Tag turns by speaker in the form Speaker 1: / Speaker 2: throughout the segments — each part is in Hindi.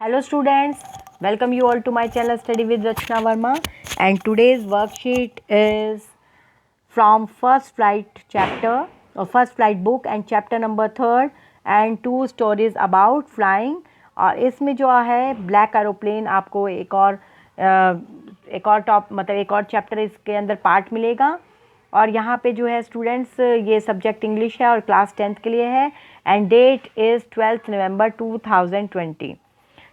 Speaker 1: Hello students, welcome you all to my channel Study with Rachna Verma, and today's worksheet is from first flight chapter or first flight book and chapter number 3rd and 2 stories about flying। और इसमें जो है ब्लैक एरोप्लेन आपको एक और टॉप मतलब एक और चैप्टर इसके अंदर पार्ट मिलेगा। और यहाँ पे जो है स्टूडेंट्स ये सब्जेक्ट इंग्लिश है और क्लास 10th के लिए है and that is 12 November 2020।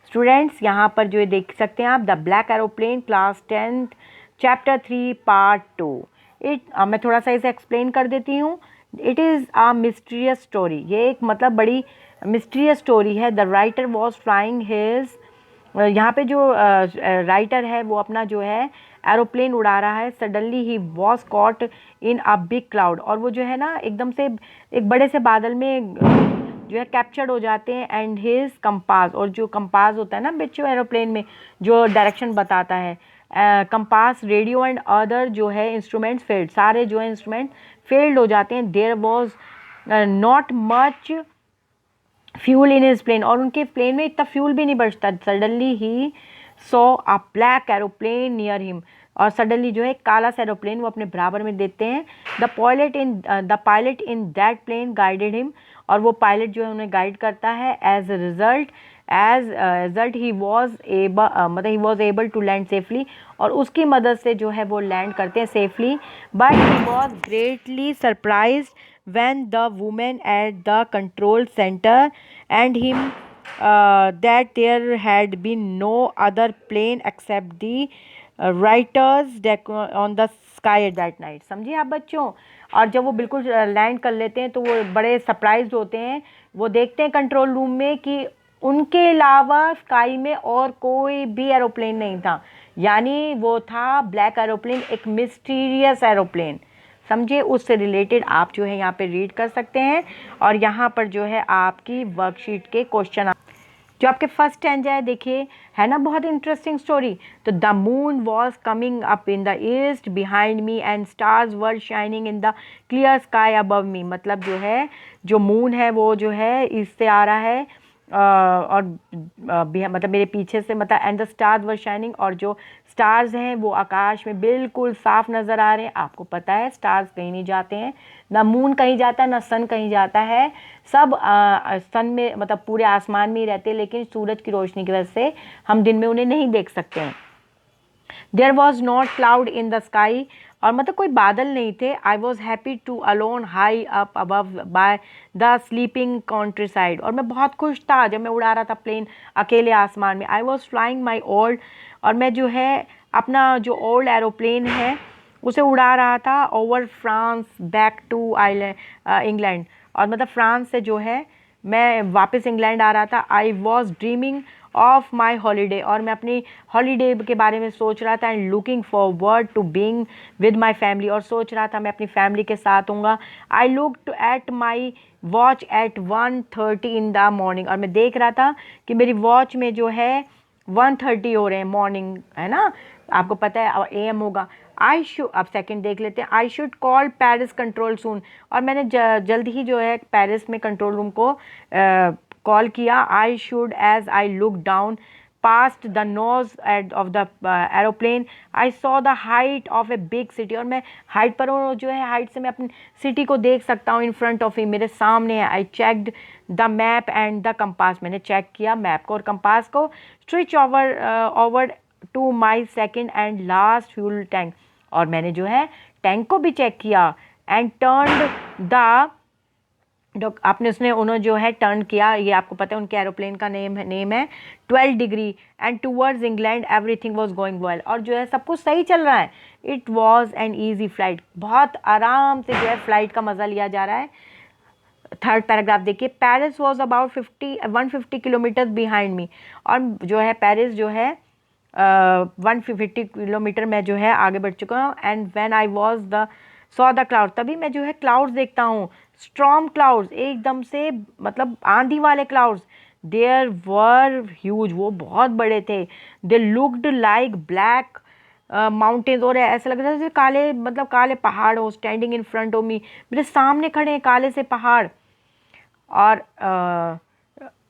Speaker 1: Students यहाँ पर जो देख सकते हैं आप the black aeroplane class 10th chapter 3 part 2। मैं थोड़ा सा इसे एक्सप्लेन कर देती हूँ। It is a mysterious story, ये एक मतलब बड़ी मिस्टीरियस स्टोरी है। The writer was flying his, यहाँ पे जो राइटर है वो अपना जो है एरोप्लेन उड़ा रहा है। Suddenly he was caught in a big cloud, और वो जो है ना एकदम से एक बड़े से बादल में जो है कैप्चर्ड हो जाते हैं। एंड हिज कंपास, और जो कंपास होता है ना बच्चों एरोप्लेन में जो डायरेक्शन बताता है, कंपास, रेडियो एंड अदर जो है इंस्ट्रूमेंट्स फेल्ड, सारे जो है इंस्ट्रूमेंट फेल्ड हो जाते हैं। There was not much fuel in his plane, और उनके प्लेन में इतना फ्यूल भी नहीं बचता। Suddenly he saw a black aeroplane near him, और सडनली जो है काला सा एरोप्लेन वो अपने बराबर में देखते हैं। The pilot in that plane guided him, और वो पायलट जो है उन्हें गाइड करता है। As result he was able to land safely, और उसकी मदद से जो है वो लैंड करते हैं safely. But he was greatly surprise when the woman at the control center and him that there had been no other plane except the writers on the sky at that night। समझिए आप बच्चों। और जब वो बिल्कुल लैंड कर लेते हैं तो वो बड़े सरप्राइज होते हैं। वो देखते हैं कंट्रोल रूम में कि उनके अलावा स्काई में और कोई भी एरोप्लेन नहीं था, यानी वो था ब्लैक एरोप्लेन, एक मिस्टीरियस एरोप्लेन। समझिए, उससे रिलेटेड आप जो है यहाँ पे रीड कर सकते हैं। और यहाँ पर जो है आपकी वर्कशीट के क्वेश्चन जो आपके फर्स्ट स्टैंजा है, देखिए है ना बहुत इंटरेस्टिंग स्टोरी। तो the moon was coming up in the east behind me and stars were shining in the clear sky above मी। मतलब जो है जो मून है वो जो है इससे आ रहा है और मतलब मेरे पीछे से, मतलब and the stars were shining, और जो स्टार्स हैं वो आकाश में बिल्कुल साफ नज़र आ रहे हैं। आपको पता है स्टार्स कहीं नहीं जाते हैं, ना मून कहीं जाता है ना सन कहीं जाता है। सब सन में मतलब पूरे आसमान में ही रहते हैं, लेकिन सूरज की रोशनी की वजह से हम दिन में उन्हें नहीं देख सकते हैं। There was not cloud in the sky, और मतलब कोई बादल नहीं थे। I was happy to alone high up above by the स्लीपिंग कंट्री साइड, और मैं बहुत खुश था जब मैं उड़ा रहा था प्लेन अकेले आसमान में। I was flying my old, और मैं जो है अपना जो ओल्ड एरोप्लेन है उसे उड़ा रहा था over France back to England, और मतलब फ्रांस से जो है मैं वापस इंग्लैंड आ रहा था। I was dreaming of my holiday, और मैं अपनी हॉलीडे के बारे में सोच रहा था। And looking forward to being with my family, और सोच रहा था मैं अपनी फैमिली के साथ हूँगा। I looked at my watch at 1:30 in the morning, और मैं देख रहा था कि मेरी वॉच में जो है 1:30 हो रहे हैं, मॉर्निंग है ना, आपको पता है AM होगा। आई शुड, अब सेकंड देख लेते हैं। I should call Paris control soon, और मैंने जल्द ही जो है पेरिस में कंट्रोल रूम को कॉल किया। I should as I look down past the nose of the aeroplane I saw the height of a big city, और मैं हाइट पर हूँ, जो है हाइट से मैं अपनी सिटी को देख सकता हूँ। इन फ्रंट ऑफ ही, मेरे सामने है। I checked the map and the compass, मैंने चेक किया मैप को और कंपास को। Switch over to my second and last fuel tank, और मैंने जो है टैंक को भी चेक किया। एंड टर्न द आपने उसने उन्होंने जो है टर्न किया, ये आपको पता है उनके एरोप्लेन का नेम है 12 degree and towards England everything was going well, और जो है सब कुछ सही चल रहा है। It was an easy flight, बहुत आराम से जो है फ्लाइट का मज़ा लिया जा रहा है। थर्ड पैराग्राफ देखिए। Paris was about 150 kilometre behind me, और जो है पेरिस जो है 150 किलोमीटर में जो है आगे बढ़ चुका हूँ। And when I was the saw the cloud, तभी मैं जो है क्लाउड्स देखता हूँ, स्ट्रॉम क्लाउड्स, एकदम से मतलब आंधी वाले क्लाउड्स। देयर वर ह्यूज, वो बहुत बड़े थे। They looked like black mountains, और ऐसा लग रहा था जैसे काले मतलब काले पहाड़ हो। Standing in front of me, मेरे सामने खड़े हैं काले से पहाड़। और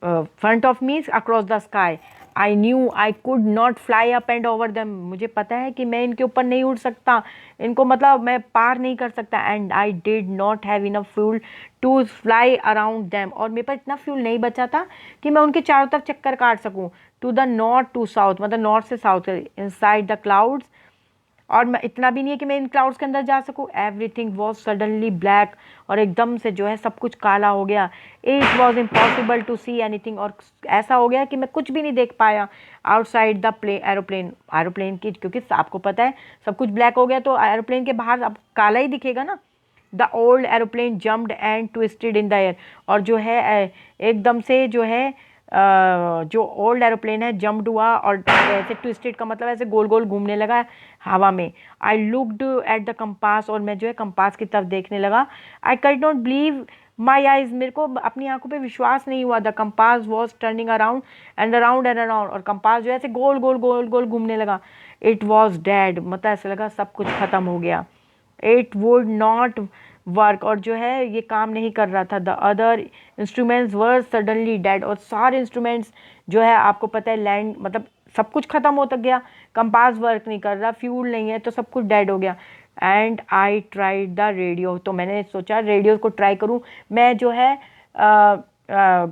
Speaker 1: front of me across the sky, I knew I could not fly up and over them, मुझे पता है कि मैं इनके ऊपर नहीं उड़ सकता, इनको मतलब मैं पार नहीं कर सकता। And I did not have enough fuel to fly around them, और मेरे पास इतना फ्यूल नहीं बचा था कि मैं उनके चारों तरफ चक्कर काट सकूं। To the north to south, मतलब नॉर्थ से साउथ, इनसाइड द क्लाउड्स, और मैं इतना भी नहीं है कि मैं इन क्लाउड्स के अंदर जा सकूं। एवरीथिंग वॉज सडनली ब्लैक, और एकदम से जो है सब कुछ काला हो गया। It was impossible to see anything, और ऐसा हो गया कि मैं कुछ भी नहीं देख पाया आउटसाइड द एरोप्लेन की, क्योंकि आपको पता है सब कुछ ब्लैक हो गया तो एरोप्लेन के बाहर अब काला ही दिखेगा ना। The old aeroplane jumped and twisted in the air, और जो है एकदम से जो है जो ओल्ड एरोप्लेन है जम्प्ड हुआ, और ऐसे ट्विस्टेड का मतलब ऐसे गोल गोल घूमने लगा हवा में। I looked at the compass, और मैं जो है कंपास की तरफ देखने लगा। I could not believe my eyes, मेरे को अपनी आंखों पे विश्वास नहीं हुआ। The compass was turning around and around and around, और कंपास जो है ऐसे गोल गोल गोल गोल घूमने लगा। इट वॉज डेड, मतलब ऐसा लगा सब कुछ ख़त्म हो गया। इट वुड नॉट वर्क, और जो है ये काम नहीं कर रहा था। The other instruments were suddenly dead, और सारे इंस्ट्रूमेंट्स जो है आपको पता है लैंड मतलब सब कुछ ख़त्म होता गया। कंपास वर्क नहीं कर रहा, फ्यूल नहीं है, तो सब कुछ डेड हो गया। And I tried the radio, तो मैंने सोचा रेडियो को ट्राई करूं, मैं जो है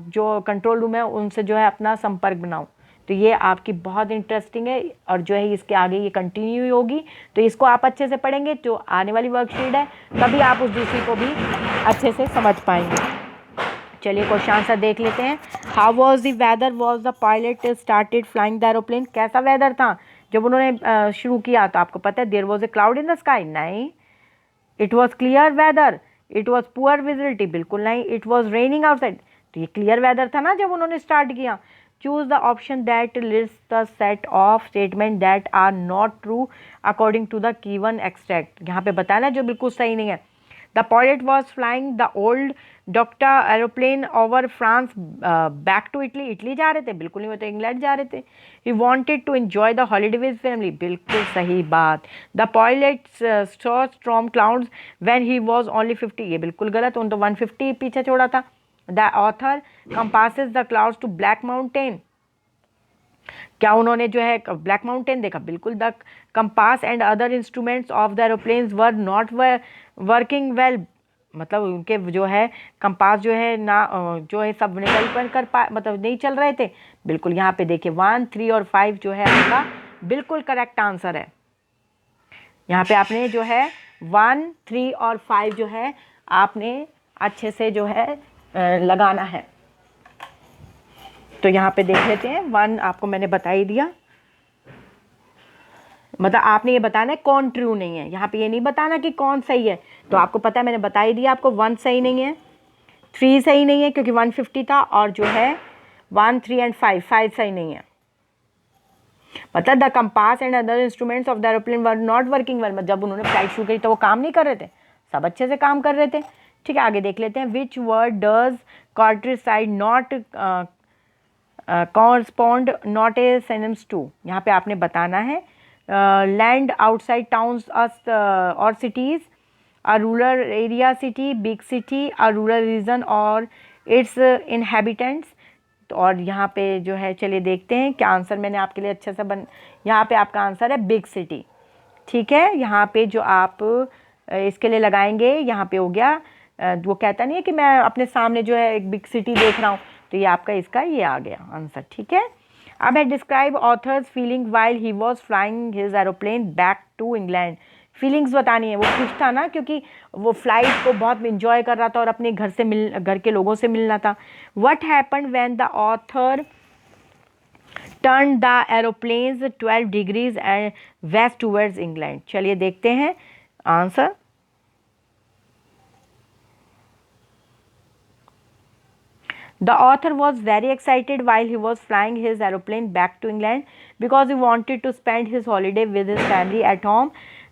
Speaker 1: जो कंट्रोल रूम है उनसे जो है अपना संपर्क बनाऊं। तो ये आपकी बहुत इंटरेस्टिंग है, और जो है इसके आगे ये कंटिन्यू होगी, तो इसको आप अच्छे से पढ़ेंगे जो आने वाली वर्कशीट है, तभी आप उस दूसरी को भी अच्छे से समझ पाएंगे। चलिए क्वेश्चन आंसर देख लेते हैं। How was the weather was the pilot started flying the aeroplane, कैसा वेदर था जब उन्होंने शुरू किया? तो आपको पता है there was a cloud in the sky, नहीं। It was clear weather, it was poor visibility, बिल्कुल नहीं। इट वॉज रेनिंग आउटसाइड, तो ये क्लियर वेदर था ना जब उन्होंने स्टार्ट किया। Choose the option that list the set of statement that are not true according to the given extract, यहाँ पे बताना जो बिल्कुल सही नहीं है। The pilot was flying the old doctor aeroplane over France back to Italy, Italy जा रहे थे, बिल्कुल नहीं, वो तो इंग्लैंड जा रहे थे। He wanted to enjoy the holiday with family, बिल्कुल सही बात। The pilot saw storm clouds when he was only 50, ये बिल्कुल गलत, उन तो 150 पीछे छोड़ा था। The author compasses the clouds to black mountain, क्या उन्होंने जो है ब्लैक माउंटेन देखा? बिल्कुल। The compass and other instruments of the aeroplanes were not working well, मतलब उनके जो है कंपास जो है ना जो है सब निकल कर पा मतलब नहीं चल रहे थे, बिल्कुल। यहाँ पे देखिए 1, 3 और 5 जो है आपका बिल्कुल करेक्ट आंसर है। यहाँ पे आपने जो है 1, 3 और 5 जो है आपने अच्छे से जो है लगाना है। तो यहाँ पे देख लेते हैं 1 आपको मैंने बता ही दिया, मतलब आपने ये बताना है कौन ट्रू नहीं है, यहाँ पे ये नहीं बताना कि कौन सही है। तो आपको पता है मैंने बता ही दिया आपको 1 सही नहीं है, 3 सही नहीं है क्योंकि 150 था, और जो है 1, 3 एंड 5 सही नहीं है। मतलब the compass and other instruments of the aeroplane were not working well, जब उन्होंने फ्लाइट शुरू करी तो वो काम नहीं कर रहे थे, सब अच्छे से काम कर रहे थे। ठीक है, आगे देख लेते हैं। Which word does countryside not correspond not a synonyms to, यहाँ पे आपने बताना है लैंड आउटसाइड टाउन्स और cities, a rural area city, big city, a rural region और इट्स इनहेबिटेंट्स। तो और यहाँ पे जो है चलिए देखते हैं क्या आंसर मैंने आपके लिए अच्छा सा यहाँ पे आपका आंसर है बिग सिटी। ठीक है, यहाँ पे जो आप इसके लिए लगाएंगे, यहाँ पे हो गया वो कहता नहीं है कि मैं अपने सामने जो है एक बिग सिटी देख रहा हूँ, तो ये आपका इसका ये आ गया आंसर। ठीक है, अब है describe author's feeling while he was flying his aeroplane back to England. Feelings बतानी है, वो खुश था ना क्योंकि वो फ्लाइट को बहुत इंजॉय कर रहा था और अपने घर के लोगों से मिलना था। What happened when the author turn the aeroplanes 12 degrees and west towards England. चलिए देखते हैं answer. The author was very excited while he was flying his aeroplane back to England because he wanted to spend his holiday with his family at home.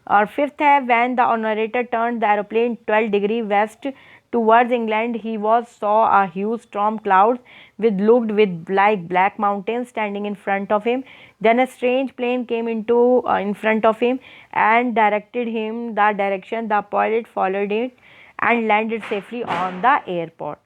Speaker 1: और फिफ्थ है when the narrator turned the aeroplane 12 degree west towards England, he was saw a huge storm clouds looked with like black mountains standing in front of him. Then a strange plane came in front of him and directed him the direction. The pilot followed it and landed safely on the airport.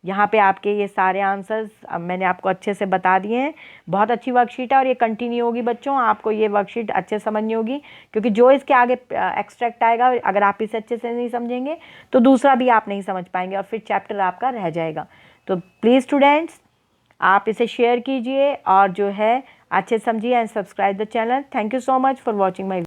Speaker 1: यहाँ पे आपके ये सारे आंसर्स मैंने आपको अच्छे से बता दिए हैं। बहुत अच्छी वर्कशीट है और ये कंटिन्यू होगी बच्चों, आपको ये वर्कशीट अच्छे से समझनी होगी, क्योंकि जो इसके आगे एक्सट्रैक्ट आएगा अगर आप इसे अच्छे से नहीं समझेंगे तो दूसरा भी आप नहीं समझ पाएंगे और फिर चैप्टर आपका रह जाएगा। तो प्लीज़ स्टूडेंट्स, आप इसे शेयर कीजिए और जो है अच्छे समझिए and subscribe the channel. Thank you so much for watching my